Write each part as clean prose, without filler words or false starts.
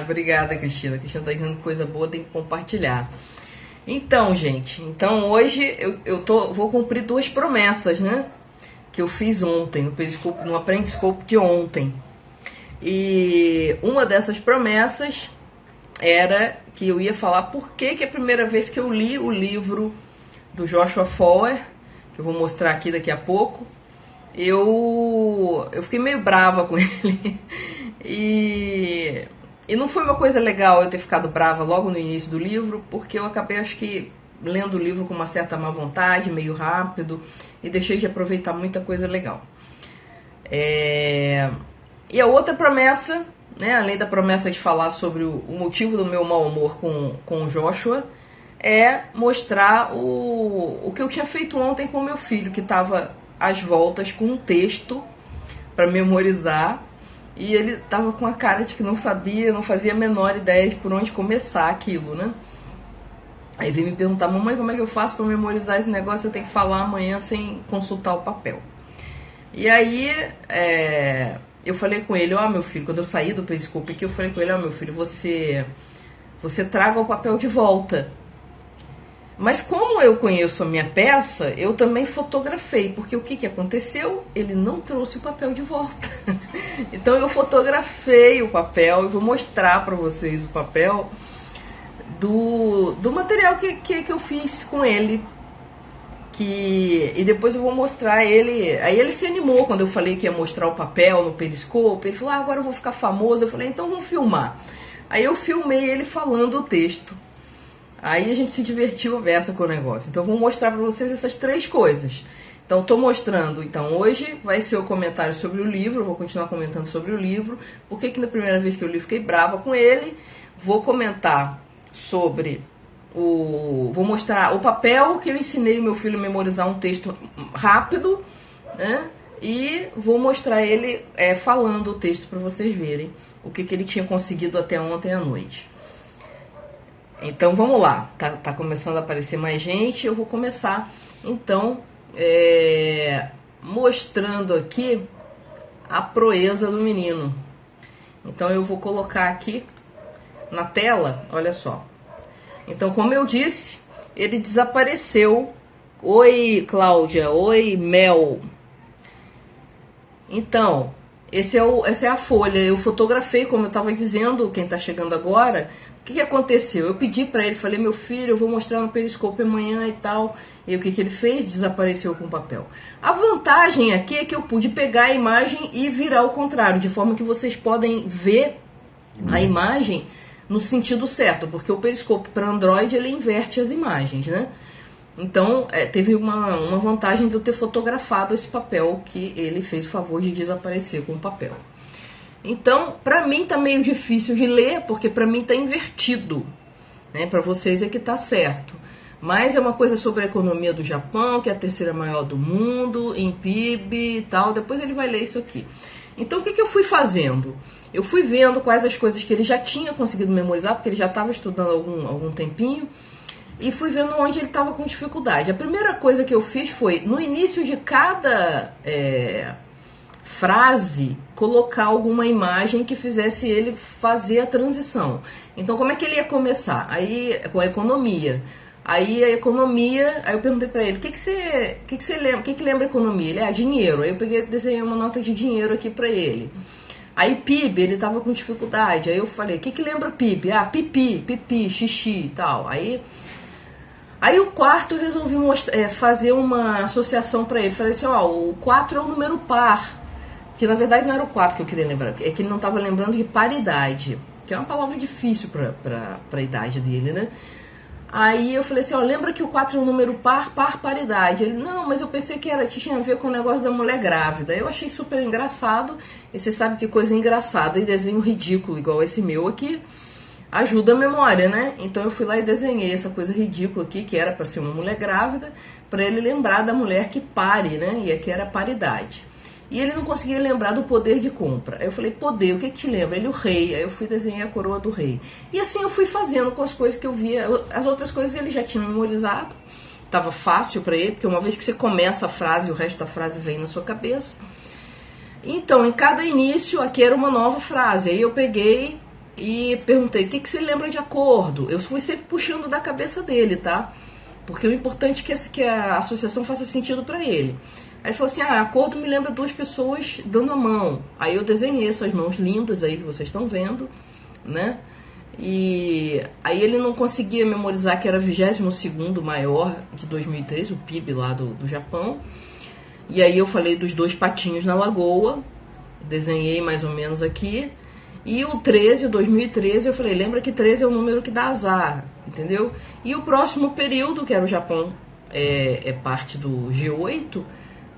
Obrigada, Cristina. A Cristina tá dizendo que coisa boa tem que compartilhar. Então, gente, hoje vou cumprir duas promessas, né? Que eu fiz ontem, no Aprendiscope de ontem. E uma dessas promessas era que eu ia falar por que a primeira vez que eu li o livro do Joshua Foer, que eu vou mostrar aqui daqui a pouco, eu fiquei meio brava com ele. E não foi uma coisa legal eu ter ficado brava logo no início do livro, porque eu acabei, acho que, lendo o livro com uma certa má vontade, meio rápido, e deixei de aproveitar muita coisa legal. E a outra promessa, né, além da promessa de falar sobre o motivo do meu mau humor com o Joshua, é mostrar o que eu tinha feito ontem com o meu filho, que estava às voltas com um texto para memorizar, e ele estava com a cara de que não sabia, não fazia a menor ideia de por onde começar aquilo, né? Aí veio me perguntar: mamãe, como é que eu faço para memorizar esse negócio? Eu tenho que falar amanhã sem consultar o papel. E aí eu falei com ele: ó, meu filho, quando eu saí do Periscope aqui, eu falei com ele: ó, meu filho, você traga o papel de volta. Mas como eu conheço a minha peça, eu também fotografei, porque o que aconteceu? Ele não trouxe o papel de volta. Então eu fotografei o papel e vou mostrar para vocês o papel do material que eu fiz com ele. E depois eu vou mostrar ele. Aí ele se animou quando eu falei que ia mostrar o papel no Periscope. Ele falou: agora eu vou ficar famoso. Eu falei: então vamos filmar. Aí eu filmei ele falando o texto. Aí a gente se divertiu a beça com o negócio. Então eu vou mostrar para vocês essas três coisas. Então estou mostrando, hoje vai ser o comentário sobre o livro. Eu vou continuar comentando sobre o livro. Por que na primeira vez que eu li fiquei brava com ele. Vou comentar sobre vou mostrar o papel que eu ensinei o meu filho a memorizar um texto rápido, né? E vou mostrar ele falando o texto para vocês verem o que ele tinha conseguido até ontem à noite. Então vamos lá, tá começando a aparecer mais gente. Eu vou começar então mostrando aqui a proeza do menino. Então eu vou colocar aqui na tela, olha só. Então, como eu disse, ele desapareceu. Oi, Cláudia. Oi, Mel. Então, essa é a folha. Eu fotografei, como eu estava dizendo, quem está chegando agora. O que aconteceu? Eu pedi para ele, falei: meu filho, eu vou mostrar no Periscope amanhã e tal. E o que ele fez? Desapareceu com o papel. A vantagem aqui é que eu pude pegar a imagem e virar ao contrário, de forma que vocês podem ver a imagem no sentido certo, porque o Periscope para Android ele inverte as imagens, né? Então teve uma vantagem de eu ter fotografado esse papel que ele fez o favor de desaparecer com o papel. Então, para mim tá meio difícil de ler, porque para mim tá invertido, né? Para vocês é que tá certo. Mas é uma coisa sobre a economia do Japão, que é a terceira maior do mundo, em PIB e tal. Depois ele vai ler isso aqui. Então, o que eu fui fazendo? Eu fui vendo quais as coisas que ele já tinha conseguido memorizar, porque ele já estava estudando algum tempinho, e fui vendo onde ele estava com dificuldade. A primeira coisa que eu fiz foi, no início de cada frase, colocar alguma imagem que fizesse ele fazer a transição. Então, como é que ele ia começar? Aí, com a economia. Aí a economia, aí eu perguntei pra ele: o que você lembra? O que lembra a economia? Ele: dinheiro. Aí eu desenhei uma nota de dinheiro aqui pra ele. Aí PIB, ele tava com dificuldade. Aí eu falei: o que lembra PIB? Pipi, xixi e tal. Aí o quarto eu resolvi fazer uma associação pra ele. Falei assim: o 4 é um número par. Que na verdade não era o 4 que eu queria lembrar, é que ele não tava lembrando de paridade, que é uma palavra difícil pra idade dele, né? Aí eu falei assim: lembra que o 4 é um número par, paridade. Ele: não, mas eu pensei que tinha a ver com o negócio da mulher grávida. Eu achei super engraçado. E você sabe que coisa engraçada e desenho ridículo igual esse meu aqui ajuda a memória, né? Então eu fui lá e desenhei essa coisa ridícula aqui, que era para ser uma mulher grávida, para ele lembrar da mulher que pare, né? E aqui era paridade. E ele não conseguia lembrar do poder de compra. Aí eu falei: poder, o que te lembra? Ele: o rei. Aí eu fui desenhar a coroa do rei. E assim eu fui fazendo com as coisas que eu via. As outras coisas ele já tinha memorizado. Tava fácil para ele, porque uma vez que você começa a frase, o resto da frase vem na sua cabeça. Então, em cada início, aqui era uma nova frase. Aí eu peguei e perguntei, o que você lembra de acordo? Eu fui sempre puxando da cabeça dele, tá? Porque o importante é que a associação faça sentido para ele. Aí ele falou assim, acordo me lembra duas pessoas dando a mão. Aí eu desenhei essas mãos lindas aí que vocês estão vendo, né? E aí ele não conseguia memorizar que era 22º maior de 2013, o PIB lá do Japão. E aí eu falei dos dois patinhos na lagoa, desenhei mais ou menos aqui. E o 13, o 2013, eu falei, lembra que 13 é o número que dá azar, entendeu? E o próximo período, que era o Japão, é parte do G8,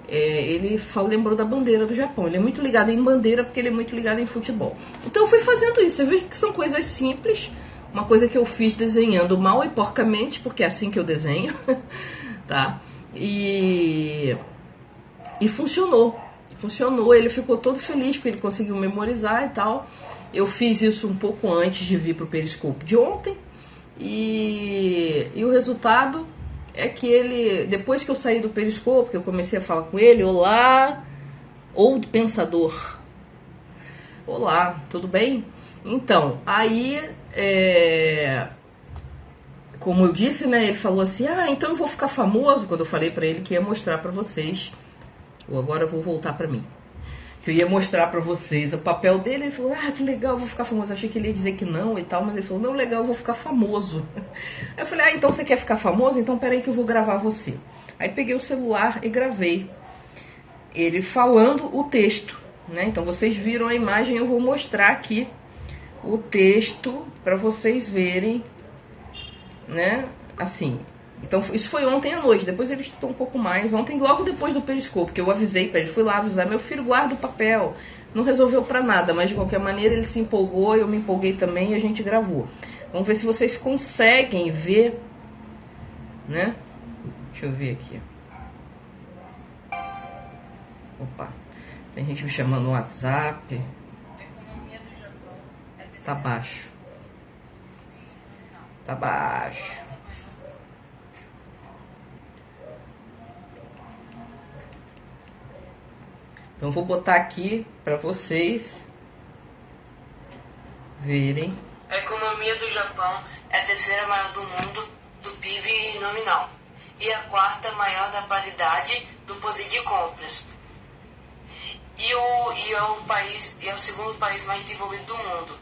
ele lembrou da bandeira do Japão. Ele é muito ligado em bandeira porque ele é muito ligado em futebol. Então eu fui fazendo isso. Você vê que são coisas simples, uma coisa que eu fiz desenhando mal e porcamente, porque é assim que eu desenho, tá? E funcionou. Funcionou, ele ficou todo feliz porque ele conseguiu memorizar e tal. Eu fiz isso um pouco antes de vir pro Periscope de ontem. E o resultado é que ele, depois que eu saí do Periscope, que eu comecei a falar com ele, olá, old pensador. Olá, tudo bem? Então, aí, como eu disse, né, ele falou assim, então eu vou ficar famoso, quando eu falei pra ele que ia mostrar pra vocês. Agora eu vou voltar pra mim. Que eu ia mostrar pra vocês o papel dele. Ele falou, que legal, eu vou ficar famoso. Achei que ele ia dizer que não e tal, mas ele falou, não, legal, eu vou ficar famoso. Aí eu falei, então você quer ficar famoso? Então peraí que eu vou gravar você. Aí peguei o celular e gravei ele falando o texto, né? Então vocês viram a imagem, eu vou mostrar aqui o texto pra vocês verem, né? Assim. Então isso foi ontem à noite, depois ele estudou um pouco mais, ontem logo depois do Periscope, que eu avisei para ele, fui lá avisar, meu filho, guarda o papel, não resolveu para nada, mas de qualquer maneira ele se empolgou, eu me empolguei também e a gente gravou. Vamos ver se vocês conseguem ver, né? Deixa eu ver aqui. Opa, tem gente me chamando no WhatsApp. Tá baixo. Tá baixo. Então vou botar aqui para vocês verem. A economia do Japão é a terceira maior do mundo do PIB nominal e a quarta maior da paridade do poder de compras. É o segundo país mais desenvolvido do mundo.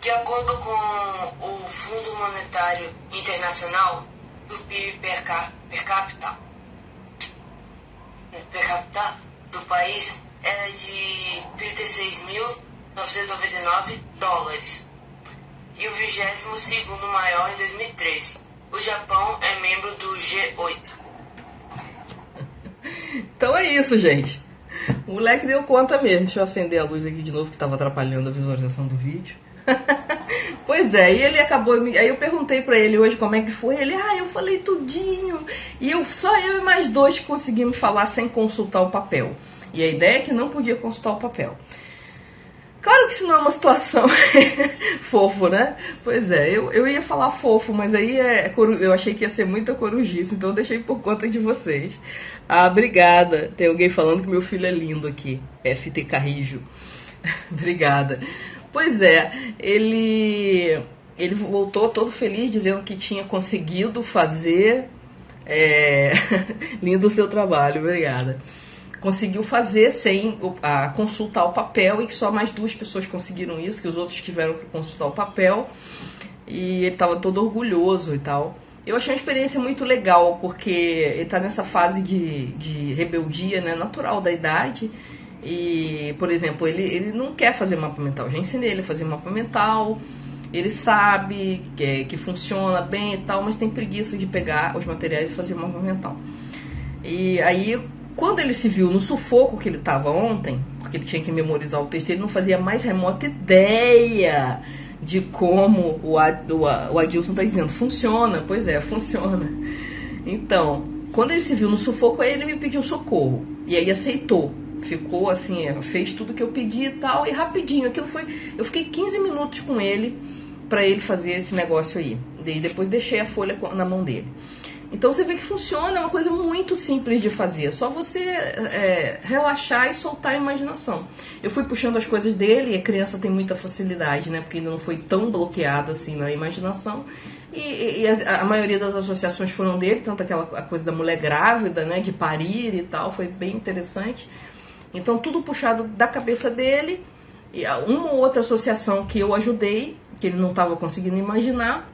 De acordo com o Fundo Monetário Internacional, do PIB per capita do país era de 36.999 dólares e o 22º maior em 2013. O Japão é membro do G8. Então é isso, gente. O moleque deu conta mesmo. Deixa eu acender a luz aqui de novo, que estava atrapalhando a visualização do vídeo. Pois é, e ele acabou. Aí eu perguntei pra ele hoje como é que foi. Ele, eu falei tudinho. E só eu e mais dois que conseguimos falar sem consultar o papel. E a ideia é que não podia consultar o papel. Claro que isso não é uma situação fofo, né? Pois é, eu ia falar fofo, mas aí eu achei que ia ser muita corujice, então eu deixei por conta de vocês. Obrigada. Tem alguém falando que meu filho é lindo aqui. FT Carrijo. Obrigada. Pois é, ele voltou todo feliz, dizendo que tinha conseguido fazer. Lindo o seu trabalho, obrigada. Conseguiu fazer sem consultar o papel e que só mais duas pessoas conseguiram isso, que os outros tiveram que consultar o papel. E ele estava todo orgulhoso e tal. Eu achei uma experiência muito legal, porque ele está nessa fase de rebeldia, né, natural da idade. E, por exemplo, ele não quer fazer mapa mental. Já ensinei ele a fazer mapa mental. Ele sabe que funciona bem e tal, mas tem preguiça de pegar os materiais e fazer mapa mental. E aí, quando ele se viu no sufoco que ele estava ontem, porque ele tinha que memorizar o texto, ele não fazia mais remota ideia de como o Adilson está dizendo. Funciona? Pois é, funciona. Então, quando ele se viu no sufoco, aí ele me pediu socorro. E aí aceitou. Ficou assim, fez tudo que eu pedi e tal, e rapidinho. Eu fiquei 15 minutos com ele para ele fazer esse negócio aí. E depois deixei a folha na mão dele. Então você vê que funciona, é uma coisa muito simples de fazer. Só você relaxar e soltar a imaginação. Eu fui puxando as coisas dele, e a criança tem muita facilidade, né? Porque ainda não foi tão bloqueada assim na imaginação. E a maioria das associações foram dele, tanto a coisa da mulher grávida, né? De parir e tal, foi bem interessante. Então tudo puxado da cabeça dele. E uma ou outra associação que eu ajudei, que ele não estava conseguindo imaginar.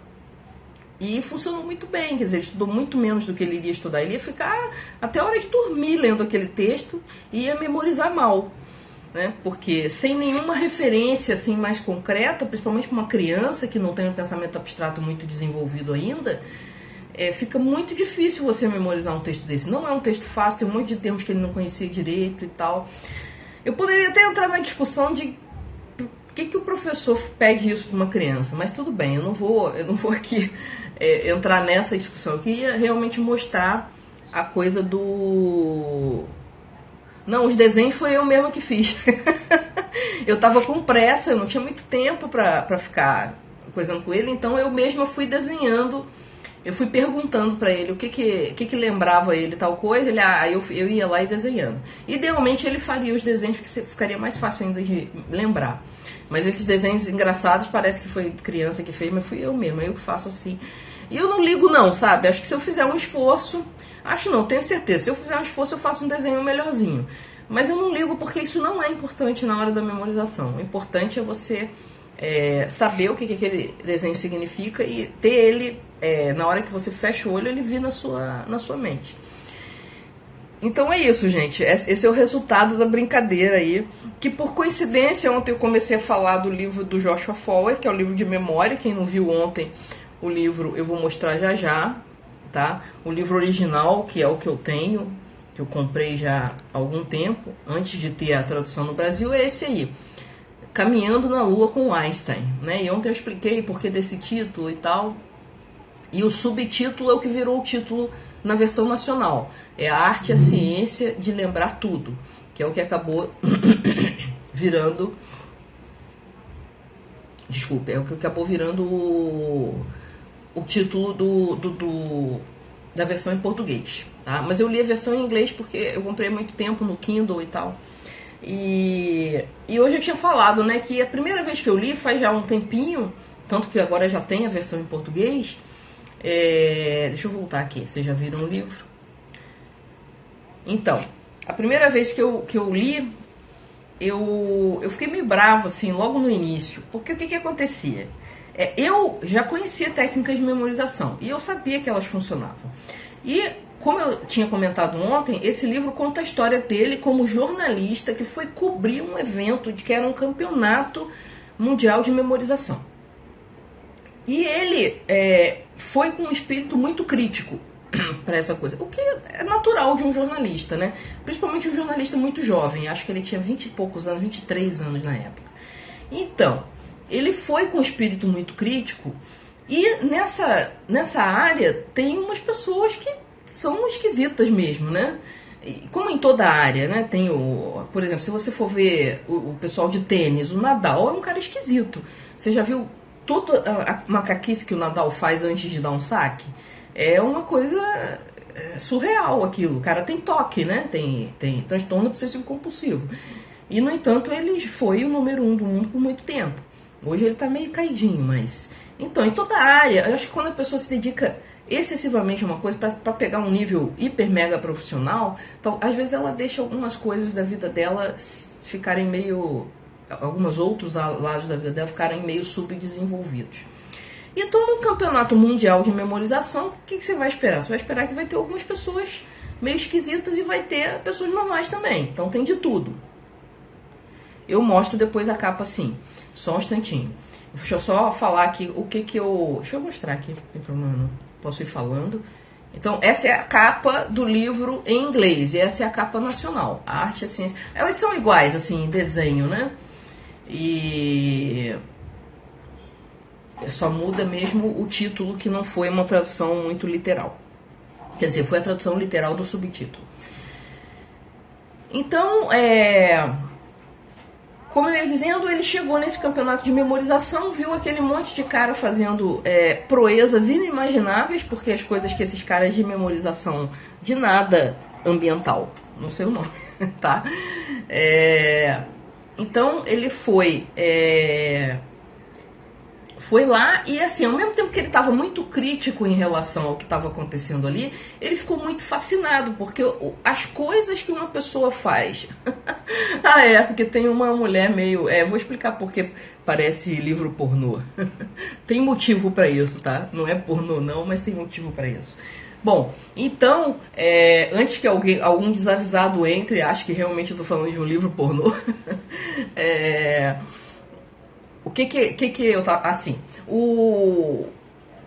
E funcionou muito bem, quer dizer, ele estudou muito menos do que ele iria estudar. Ele ia ficar até a hora de dormir lendo aquele texto e ia memorizar mal, né? Porque sem nenhuma referência assim, mais concreta, principalmente para uma criança que não tem um pensamento abstrato muito desenvolvido ainda, fica muito difícil você memorizar um texto desse. Não é um texto fácil, tem um monte de termos que ele não conhecia direito e tal. Eu poderia até entrar na discussão de por que o professor pede isso para uma criança, mas tudo bem, eu não vou aqui entrar nessa discussão. Eu queria realmente mostrar a coisa do... Não, os desenhos foi eu mesma que fiz. Eu tava com pressa, eu não tinha muito tempo para ficar coisando com ele, então eu mesma fui desenhando. Eu fui perguntando para ele o que lembrava ele tal coisa, eu ia lá e desenhando. Idealmente ele faria os desenhos que ficaria mais fácil ainda de lembrar. Mas esses desenhos engraçados parece que foi criança que fez, mas fui eu mesma, eu que faço assim. E eu não ligo não, sabe? Acho que se eu fizer um esforço, tenho certeza, se eu fizer um esforço eu faço um desenho melhorzinho. Mas eu não ligo porque isso não é importante na hora da memorização. O importante é você saber o que aquele desenho significa e ter ele, na hora que você fecha o olho, ele vir na sua mente. Então é isso, gente. Esse é o resultado da brincadeira aí. Que por coincidência, ontem eu comecei a falar do livro do Joshua Foer, que é o livro de memória. Quem não viu ontem o livro, eu vou mostrar já, tá? O livro original, que é o que eu tenho, que eu comprei já há algum tempo, antes de ter a tradução no Brasil, é esse aí. Caminhando na Lua com Einstein, né? E ontem eu expliquei por que desse título e tal. E o subtítulo é o que virou o título na versão nacional. É a arte e a ciência de lembrar tudo, que é o que acabou virando... Desculpa, é o que acabou virando o título da versão em português, tá? Mas eu li a versão em inglês porque eu comprei há muito tempo no Kindle e tal. E hoje eu tinha falado, né, que a primeira vez que eu li faz já um tempinho, tanto que agora já tem a versão em português. Deixa eu voltar aqui, vocês já viram o livro? Então, a primeira vez que eu li, eu fiquei meio bravo, assim, logo no início. Porque o que acontecia? Eu já conhecia técnicas de memorização e eu sabia que elas funcionavam. E, como eu tinha comentado ontem, esse livro conta a história dele como jornalista que foi cobrir um evento que era um campeonato mundial de memorização. E ele foi com um espírito muito crítico para essa coisa, o que é natural de um jornalista, né? Principalmente um jornalista muito jovem, acho que ele tinha 20 e poucos anos, 23 anos na época. Então, ele foi com um espírito muito crítico e nessa área tem umas pessoas que são esquisitas mesmo, né? Como em toda área, né? Tem por exemplo, se você for ver o pessoal de tênis, o Nadal é um cara esquisito. Você já viu toda a macaquice que o Nadal faz antes de dar um saque? É uma coisa surreal aquilo. O cara tem toque, né? Tem transtorno obsessivo compulsivo. E, no entanto, ele foi o número 1 do mundo por muito tempo. Hoje ele tá meio caidinho, mas... Então, em toda a área, eu acho que quando a pessoa se dedica excessivamente a uma coisa para pegar um nível hiper mega profissional, então, às vezes ela deixa algumas coisas da vida dela ficarem meio... Alguns outros lados da vida dela ficarem meio subdesenvolvidos. E então, num campeonato mundial de memorização, o que você vai esperar? Você vai esperar que vai ter algumas pessoas meio esquisitas e vai ter pessoas normais também. Então tem de tudo. Eu mostro depois a capa assim. Só um instantinho. Deixa eu só falar aqui o que eu... Deixa eu mostrar aqui, não tem problema não. Posso ir falando. Então, essa é a capa do livro em inglês. E essa é a capa nacional. A arte e a ciência. Elas são iguais, assim, em desenho, né? E... só muda mesmo o título, que não foi uma tradução muito literal. Quer dizer, foi a tradução literal do subtítulo. Então, Como eu ia dizendo, ele chegou nesse campeonato de memorização, viu aquele monte de cara fazendo proezas inimagináveis, porque as coisas que esses caras de memorização de nada ambiental, não sei o nome, tá? Então ele foi lá e, assim, ao mesmo tempo que ele estava muito crítico em relação ao que estava acontecendo ali, ele ficou muito fascinado, porque as coisas que uma pessoa faz... porque tem uma mulher meio... vou explicar porque parece livro pornô. Tem motivo para isso, tá? Não é pornô não, mas tem motivo para isso. Bom, então, antes que algum desavisado entre e ache que realmente eu estou falando de um livro pornô... O que eu tava... Assim,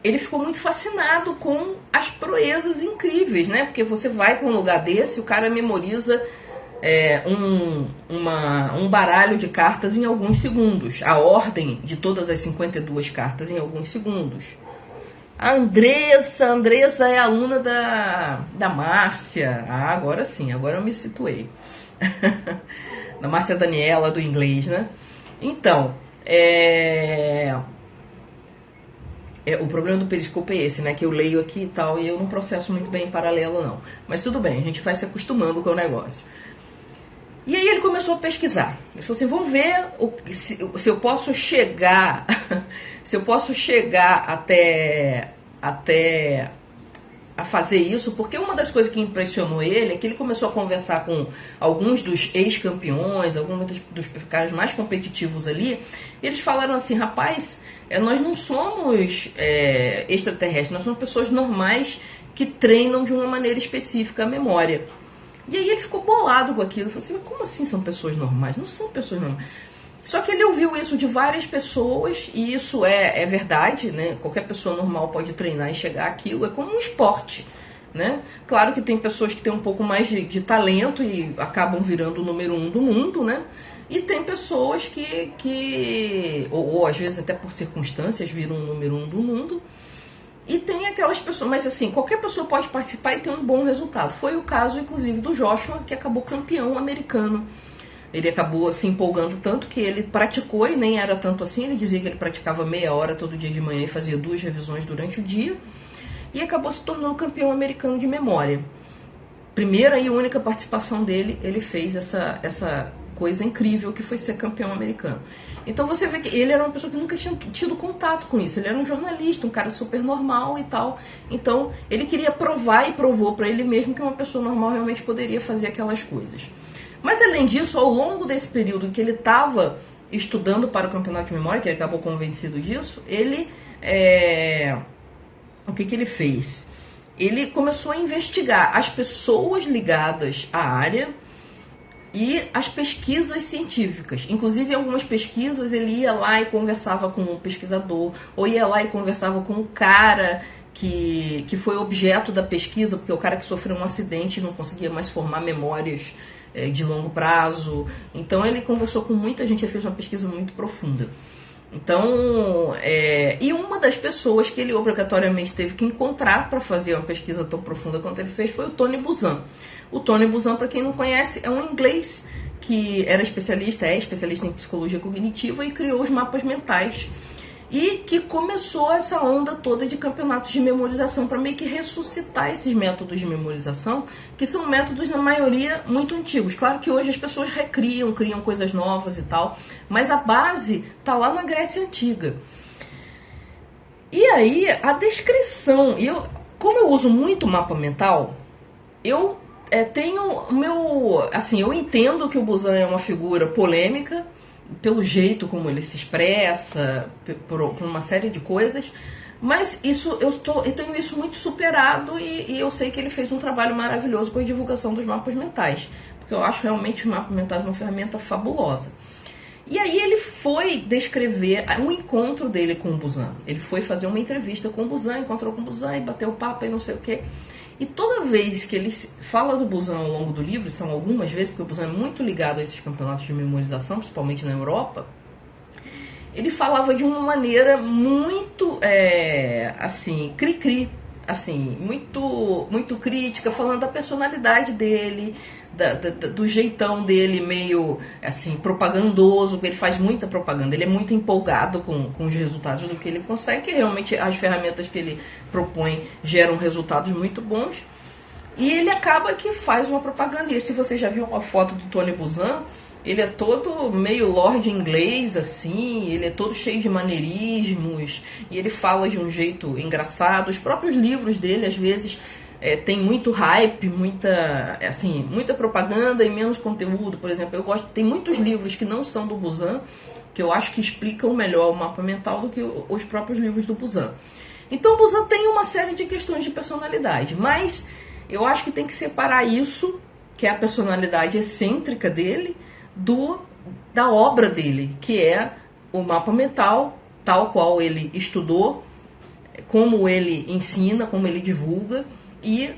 ele ficou muito fascinado com as proezas incríveis, né? Porque você vai para um lugar desse, o cara memoriza um baralho de cartas em alguns segundos. A ordem de todas as 52 cartas em alguns segundos. A Andressa é aluna da Márcia. Agora sim, agora eu me situei. Da Márcia Daniela, do inglês, né? Então... o problema do Periscope é esse, né? Que eu leio aqui e tal, e eu não processo muito bem em paralelo, não. Mas tudo bem, a gente vai se acostumando com o negócio. E aí ele começou a pesquisar. Ele falou assim, vamos ver se eu posso chegar... se eu posso chegar até a fazer isso, porque uma das coisas que impressionou ele é que ele começou a conversar com alguns dos ex-campeões, alguns dos caras mais competitivos ali, e eles falaram assim, rapaz, nós não somos extraterrestres, nós somos pessoas normais que treinam de uma maneira específica a memória. E aí ele ficou bolado com aquilo, ele falou assim, mas como assim são pessoas normais? Não são pessoas normais. Só que ele ouviu isso de várias pessoas, e isso é verdade, né? Qualquer pessoa normal pode treinar e chegar àquilo, é como um esporte, né? Claro que tem pessoas que têm um pouco mais de talento e acabam virando o número 1 do mundo, né? E tem pessoas que ou às vezes até por circunstâncias viram o número 1 do mundo. E tem aquelas pessoas, mas assim, qualquer pessoa pode participar e ter um bom resultado. Foi o caso, inclusive, do Joshua, que acabou campeão americano. Ele acabou se empolgando tanto que ele praticou, e nem era tanto assim, ele dizia que ele praticava meia hora todo dia de manhã e fazia 2 revisões durante o dia, e acabou se tornando campeão americano de memória. Primeira e única participação dele, ele fez essa coisa incrível que foi ser campeão americano. Então você vê que ele era uma pessoa que nunca tinha tido contato com isso, ele era um jornalista, um cara super normal e tal, então ele queria provar e provou para ele mesmo que uma pessoa normal realmente poderia fazer aquelas coisas. Mas além disso, ao longo desse período em que ele estava estudando para o campeonato de memória, que ele acabou convencido disso, ele o que ele fez? Ele começou a investigar as pessoas ligadas à área e as pesquisas científicas. Inclusive, em algumas pesquisas, ele ia lá e conversava com o pesquisador, ou ia lá e conversava com o cara que foi objeto da pesquisa, porque o cara que sofreu um acidente e não conseguia mais formar memórias de longo prazo. Então ele conversou com muita gente, ele fez uma pesquisa muito profunda. Então, e uma das pessoas que ele obrigatoriamente teve que encontrar para fazer uma pesquisa tão profunda quanto ele fez foi o Tony Buzan. O Tony Buzan, para quem não conhece, é um inglês que era especialista em psicologia cognitiva e criou os mapas mentais. E que começou essa onda toda de campeonatos de memorização para meio que ressuscitar esses métodos de memorização, que são métodos, na maioria, muito antigos. Claro que hoje as pessoas criam coisas novas e tal, mas a base está lá na Grécia Antiga. E aí, a descrição... Como eu uso muito mapa mental, eu tenho o meu... Assim, eu entendo que o Buzan é uma figura polêmica, pelo jeito como ele se expressa, por uma série de coisas, mas eu tenho isso muito superado e eu sei que ele fez um trabalho maravilhoso com a divulgação dos mapas mentais, porque eu acho realmente o mapa mental uma ferramenta fabulosa. E aí ele foi descrever um encontro dele com o Buzan. Ele foi fazer uma entrevista com o Buzan, encontrou com o Buzan e bateu papo e não sei o quê. E toda vez que ele fala do Buzan ao longo do livro, são algumas vezes, porque o Buzan é muito ligado a esses campeonatos de memorização, principalmente na Europa, ele falava de uma maneira muito, assim, cri-cri, assim, muito crítica, falando da personalidade dele, do jeitão dele meio assim propagandoso, ele faz muita propaganda, ele é muito empolgado com os resultados do que ele consegue, que realmente as ferramentas que ele propõe geram resultados muito bons, e ele acaba que faz uma propaganda. E se você já viu uma foto do Tony Buzan, ele é todo meio lord inglês, assim, ele é todo cheio de maneirismos, e ele fala de um jeito engraçado. Os próprios livros dele, às vezes, tem muito hype, muita propaganda e menos conteúdo. Por exemplo, tem muitos livros que não são do Buzan, que eu acho que explicam melhor o mapa mental do que os próprios livros do Buzan. Então o Buzan tem uma série de questões de personalidade, mas eu acho que tem que separar isso, que é a personalidade excêntrica dele, da obra dele, que é o mapa mental, tal qual ele estudou, como ele ensina, como ele divulga, e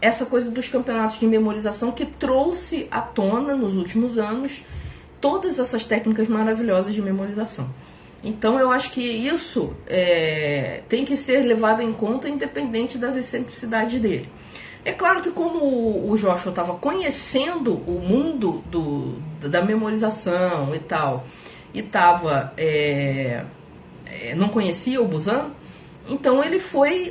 essa coisa dos campeonatos de memorização que trouxe à tona nos últimos anos todas essas técnicas maravilhosas de memorização. Então eu acho que isso tem que ser levado em conta independente das excentricidades dele. É claro que como o Joshua estava conhecendo o mundo da memorização e tal, e não conhecia o Buzan, então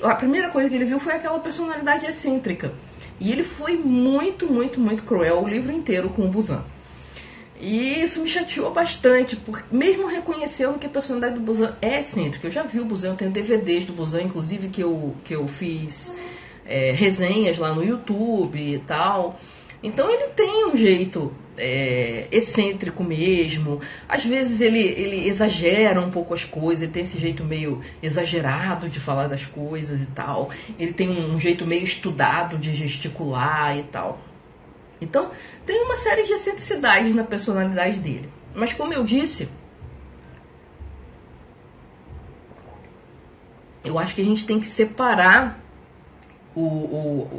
a primeira coisa que ele viu foi aquela personalidade excêntrica. E ele foi muito, muito, muito cruel o livro inteiro com o Buzan. E isso me chateou bastante, mesmo reconhecendo que a personalidade do Buzan é excêntrica. Eu já vi o Buzan, eu tenho DVDs do Buzan, inclusive que eu fiz resenhas lá no YouTube e tal. Então ele tem um jeito excêntrico mesmo. Às vezes ele exagera um pouco as coisas, ele tem esse jeito meio exagerado de falar das coisas e tal. Ele tem um jeito meio estudado de gesticular e tal. Então tem uma série de excentricidades na personalidade dele. Mas como eu disse, eu acho que a gente tem que separar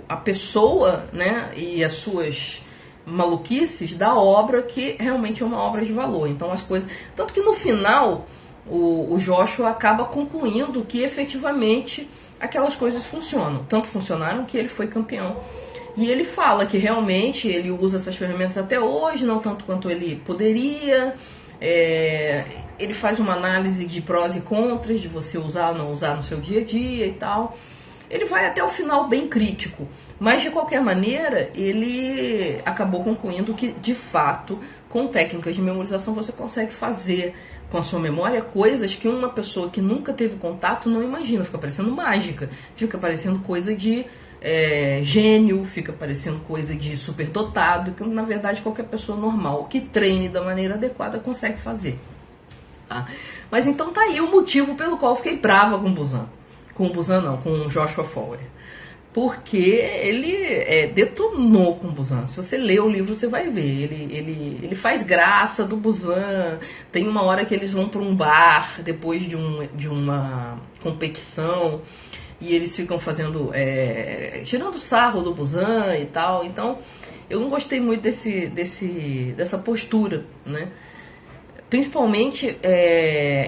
a pessoa, né, e as suas maluquices da obra, que realmente é uma obra de valor. Então as coisas, tanto que no final o Joshua acaba concluindo que efetivamente aquelas coisas funcionam, tanto funcionaram que ele foi campeão. E ele fala que realmente ele usa essas ferramentas até hoje, não tanto quanto ele poderia. Ele faz uma análise de prós e contras, de você usar ou não usar no seu dia a dia e tal. Ele vai até o final bem crítico, mas de qualquer maneira ele acabou concluindo que, de fato, com técnicas de memorização você consegue fazer com a sua memória coisas que uma pessoa que nunca teve contato não imagina. Fica parecendo mágica, fica parecendo coisa de gênio, fica parecendo coisa de superdotado, que na verdade qualquer pessoa normal que treine da maneira adequada consegue fazer. Tá? Mas então tá aí o motivo pelo qual eu fiquei brava com o Buzan. Com o Buzan não, com o Joshua Foer. Porque ele detonou com o Buzan. Se você ler o livro, você vai ver. Ele faz graça do Buzan. Tem uma hora que eles vão para um bar depois de uma competição e eles ficam fazendo tirando sarro do Buzan e tal. Então eu não gostei muito dessa postura, né? Principalmente,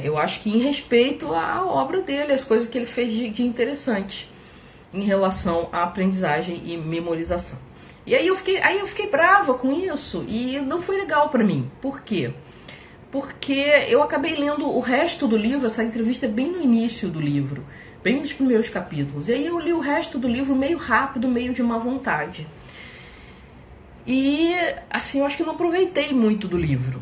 eu acho que em respeito à obra dele, as coisas que ele fez de interessante em relação à aprendizagem e memorização. E aí eu fiquei brava com isso e não foi legal para mim. Por quê? Porque eu acabei lendo o resto do livro, essa entrevista é bem no início do livro, bem nos primeiros capítulos. E aí eu li o resto do livro meio rápido, meio de má vontade. E assim, eu acho que não aproveitei muito do livro.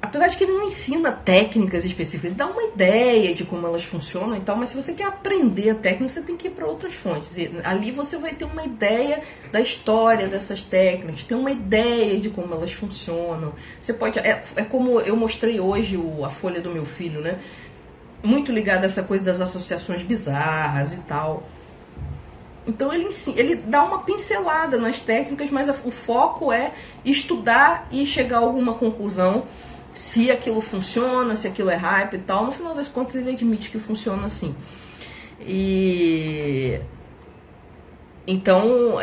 Apesar de que ele não ensina técnicas específicas, ele dá uma ideia de como elas funcionam e tal, mas se você quer aprender a técnica, você tem que ir para outras fontes. E ali você vai ter uma ideia da história dessas técnicas, ter uma ideia de como elas funcionam. Você pode. É como eu mostrei hoje a folha do meu filho, né? Muito ligada a essa coisa das associações bizarras e tal. Então ele dá uma pincelada nas técnicas, mas o foco é estudar e chegar a alguma conclusão. Se aquilo funciona, se aquilo é hype e tal, no final das contas ele admite que funciona assim. E então, o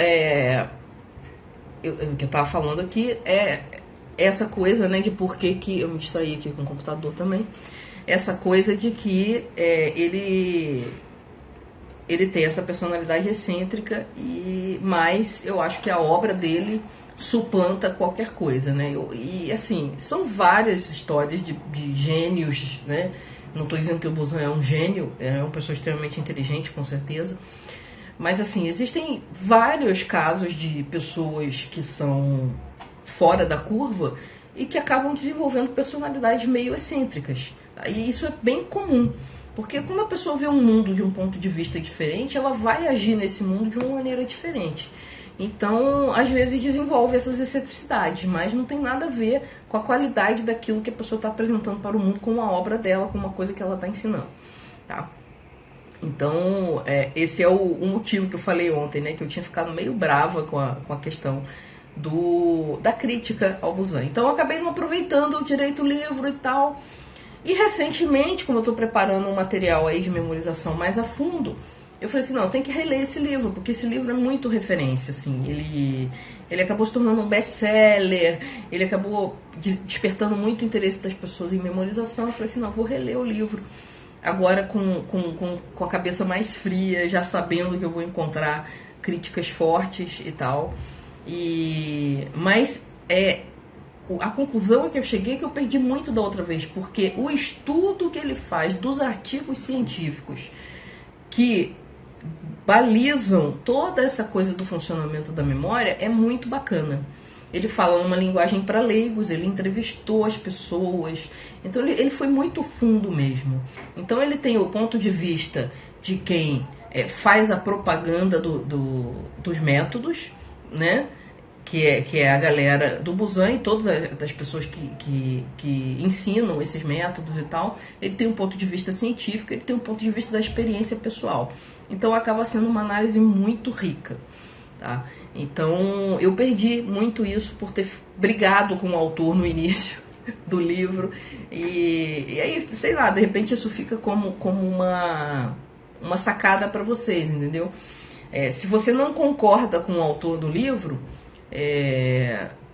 que eu estava falando aqui é essa coisa, né, de por que eu me distraí aqui com o computador também, essa coisa de que ele tem essa personalidade excêntrica, mas eu acho que a obra dele suplanta qualquer coisa, né? E assim, são várias histórias de gênios, né? Não estou dizendo que o Buzan é um gênio, é uma pessoa extremamente inteligente, com certeza. Mas assim, existem vários casos de pessoas que são fora da curva e que acabam desenvolvendo personalidades meio excêntricas. E isso é bem comum, porque quando a pessoa vê um mundo de um ponto de vista diferente, ela vai agir nesse mundo de uma maneira diferente. Então, às vezes desenvolve essas excentricidades, mas não tem nada a ver com a qualidade daquilo que a pessoa está apresentando para o mundo, com a obra dela, com uma coisa que ela está ensinando, tá? Então, esse é o motivo que eu falei ontem, né? Que eu tinha ficado meio brava com a questão da crítica ao Buzan. Então, eu acabei não aproveitando direito o livro e tal. E recentemente, como eu estou preparando um material aí de memorização mais a fundo, eu falei assim, não, eu tenho que reler esse livro, porque esse livro é muito referência, assim. Ele acabou se tornando um best-seller, ele acabou despertando muito interesse das pessoas em memorização. Eu falei assim, não, eu vou reler o livro. Agora com a cabeça mais fria, já sabendo que eu vou encontrar críticas fortes e tal. Mas a conclusão é que eu cheguei que eu perdi muito da outra vez, porque o estudo que ele faz dos artigos científicos que balizam toda essa coisa do funcionamento da memória é muito bacana. Ele fala numa linguagem para leigos, ele entrevistou as pessoas, então ele foi muito fundo mesmo. Então ele tem o ponto de vista de quem faz a propaganda dos métodos, né? Que é a galera do Buzan e todas as pessoas que ensinam esses métodos e tal. Ele tem um ponto de vista científico, ele tem um ponto de vista da experiência pessoal. Então acaba sendo uma análise muito rica. Tá? Então eu perdi muito isso por ter brigado com o autor no início do livro e aí, sei lá, de repente isso fica como uma sacada para vocês, entendeu? Se você não concorda com o autor do livro,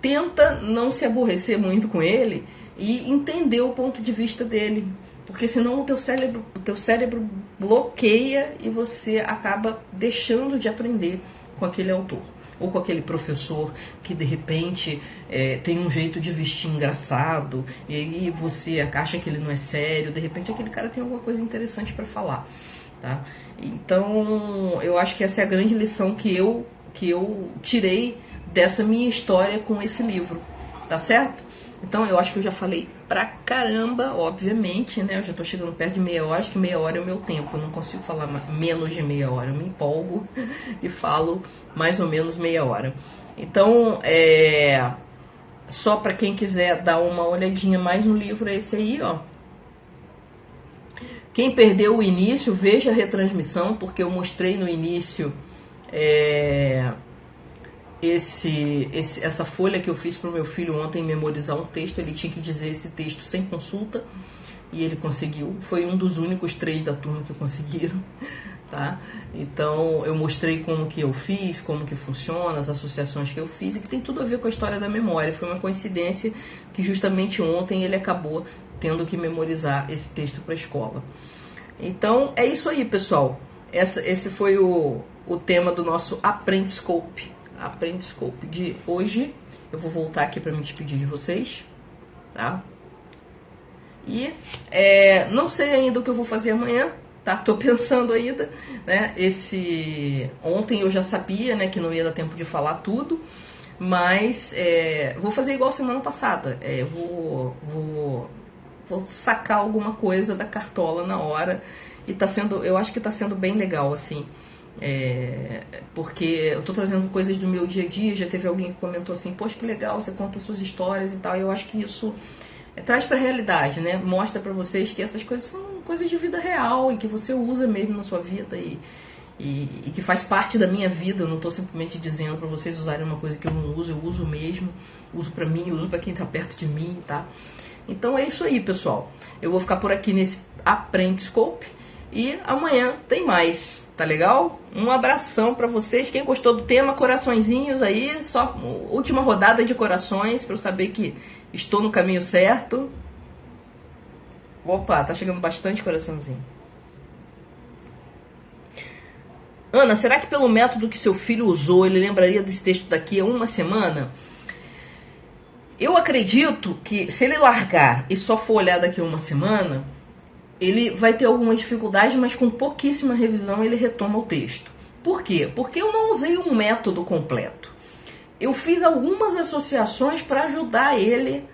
tenta não se aborrecer muito com ele e entender o ponto de vista dele, porque senão o teu cérebro bloqueia e você acaba deixando de aprender com aquele autor, ou com aquele professor que de repente tem um jeito de vestir engraçado, e aí você acha que ele não é sério, de repente aquele cara tem alguma coisa interessante para falar, tá? Então eu acho que essa é a grande lição que eu tirei dessa minha história com esse livro, tá certo? Então eu acho que eu já falei pra caramba, obviamente, né? Eu já tô chegando perto de meia hora, acho que meia hora é o meu tempo, eu não consigo falar menos de meia hora, eu me empolgo e falo mais ou menos meia hora. Então, só para quem quiser dar uma olhadinha mais no livro, é esse aí, ó. Quem perdeu o início, veja a retransmissão, porque eu mostrei no início essa folha que eu fiz para o meu filho ontem memorizar um texto. Ele tinha que dizer esse texto sem consulta e ele conseguiu. Foi um dos únicos 3 da turma que conseguiram, tá? Então eu mostrei como que eu fiz, como que funciona, as associações que eu fiz, e que tem tudo a ver com a história da memória. Foi uma coincidência que justamente ontem ele acabou tendo que memorizar esse texto para a escola. Então é isso aí, pessoal. Esse foi o tema do nosso Aprendiscope de hoje. Eu vou voltar aqui para me despedir de vocês, tá? E não sei ainda o que eu vou fazer amanhã, tá? Tô pensando ainda, né? Ontem eu já sabia, né, que não ia dar tempo de falar tudo, mas vou fazer igual semana passada. Vou sacar alguma coisa da cartola na hora, e eu acho que tá sendo bem legal, assim. Porque eu tô trazendo coisas do meu dia a dia. Já teve alguém que comentou assim, poxa, que legal, você conta suas histórias e tal. E eu acho que isso traz pra realidade, né? Mostra pra vocês que essas coisas são coisas de vida real e que você usa mesmo na sua vida e que faz parte da minha vida. Eu não tô simplesmente dizendo pra vocês usarem uma coisa que eu não uso, eu uso mesmo, uso pra mim, uso pra quem tá perto de mim, tá? Então é isso aí, pessoal. Eu vou ficar por aqui nesse Aprendiscope e amanhã tem mais, tá legal? Um abração pra vocês. Quem gostou do tema, coraçõezinhos aí, só última rodada de corações pra eu saber que estou no caminho certo. Opa, tá chegando bastante coraçãozinho. Ana, será que pelo método que seu filho usou, ele lembraria desse texto daqui a uma semana? Eu acredito que se ele largar e só for olhar daqui a uma semana, ele vai ter algumas dificuldades, mas com pouquíssima revisão ele retoma o texto. Por quê? Porque eu não usei um método completo. Eu fiz algumas associações para ajudar ele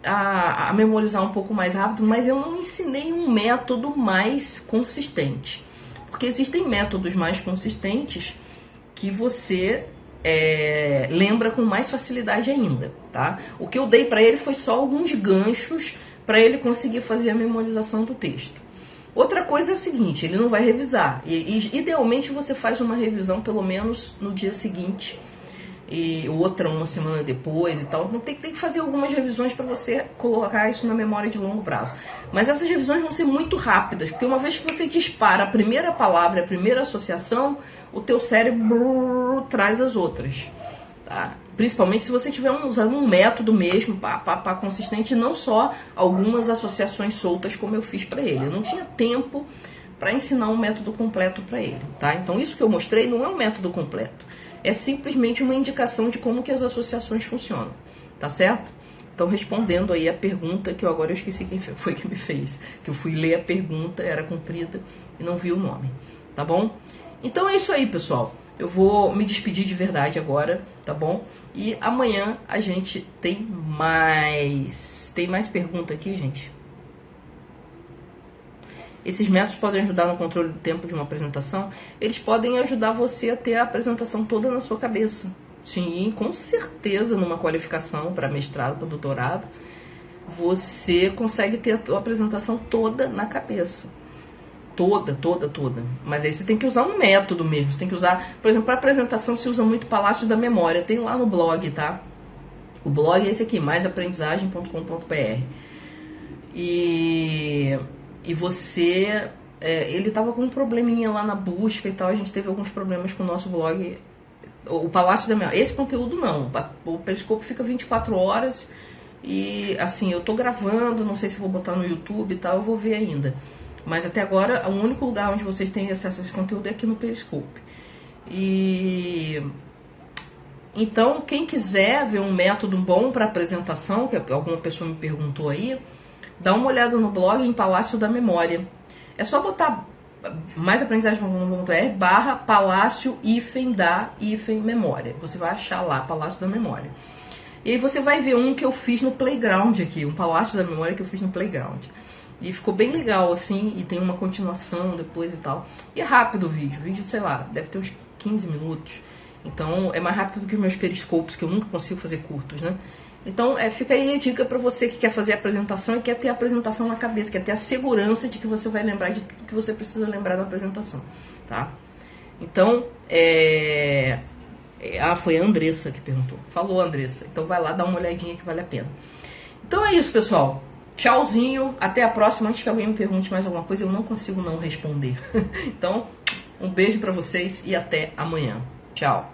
a memorizar um pouco mais rápido, mas eu não ensinei um método mais consistente. Porque existem métodos mais consistentes que você lembra com mais facilidade ainda, tá? O que eu dei para ele foi só alguns ganchos para ele conseguir fazer a memorização do texto. Outra coisa é o seguinte, ele não vai revisar. E idealmente você faz uma revisão pelo menos no dia seguinte, e outra uma semana depois e tal. Então tem que fazer algumas revisões para você colocar isso na memória de longo prazo. Mas essas revisões vão ser muito rápidas, porque uma vez que você dispara a primeira palavra, a primeira associação, o teu cérebro traz as outras, tá? Principalmente se você estiver usando um método mesmo, consistente, não só algumas associações soltas como eu fiz para ele. Eu não tinha tempo para ensinar um método completo para ele, tá? Então isso que eu mostrei não é um método completo. É simplesmente uma indicação de como que as associações funcionam, tá certo? Então, respondendo aí a pergunta, que eu agora esqueci quem foi que me fez, que eu fui ler a pergunta, era comprida e não vi o nome, tá bom? Então é isso aí, pessoal. Eu vou me despedir de verdade agora, tá bom? E amanhã a gente tem mais. Tem mais pergunta aqui, gente? Esses métodos podem ajudar no controle do tempo de uma apresentação? Eles podem ajudar você a ter a apresentação toda na sua cabeça. Sim, com certeza, numa qualificação para mestrado, para doutorado, você consegue ter a tua apresentação toda na cabeça. Toda. Mas aí você tem que usar um método mesmo. Você tem que usar, por exemplo, para apresentação se usa muito Palácio da Memória. Tem lá no blog, tá? O blog é esse aqui, maisaprendizagem.com.br. E você... ele tava com um probleminha lá na busca e tal. A gente teve alguns problemas com o nosso blog. O Palácio da Memória. Esse conteúdo não. O Periscope fica 24 horas. E assim, eu tô gravando. Não sei se vou botar no YouTube e tal. Eu vou ver ainda. Mas até agora, o único lugar onde vocês têm acesso a esse conteúdo é aqui no Periscope. Então, quem quiser ver um método bom para apresentação, que alguma pessoa me perguntou aí, dá uma olhada no blog em Palácio da Memória. É só botar maisaprendizagem.com.br /palácio-da-memória. Você vai achar lá, Palácio da Memória. E aí você vai ver um que eu fiz no Playground aqui, um Palácio da Memória que eu fiz no Playground. E ficou bem legal, assim, e tem uma continuação depois e tal. E é rápido o vídeo. O vídeo, sei lá, deve ter uns 15 minutos. Então, é mais rápido do que os meus periscopes, que eu nunca consigo fazer curtos, né? Então, fica aí a dica para você que quer fazer a apresentação e quer ter a apresentação na cabeça, quer ter a segurança de que você vai lembrar de tudo que você precisa lembrar na apresentação, tá? Então, foi a Andressa que perguntou. Falou, Andressa. Então, vai lá, dá uma olhadinha que vale a pena. Então, é isso, pessoal. Tchauzinho, até a próxima. Antes que alguém me pergunte mais alguma coisa, eu não consigo não responder. Então, um beijo pra vocês e até amanhã. Tchau.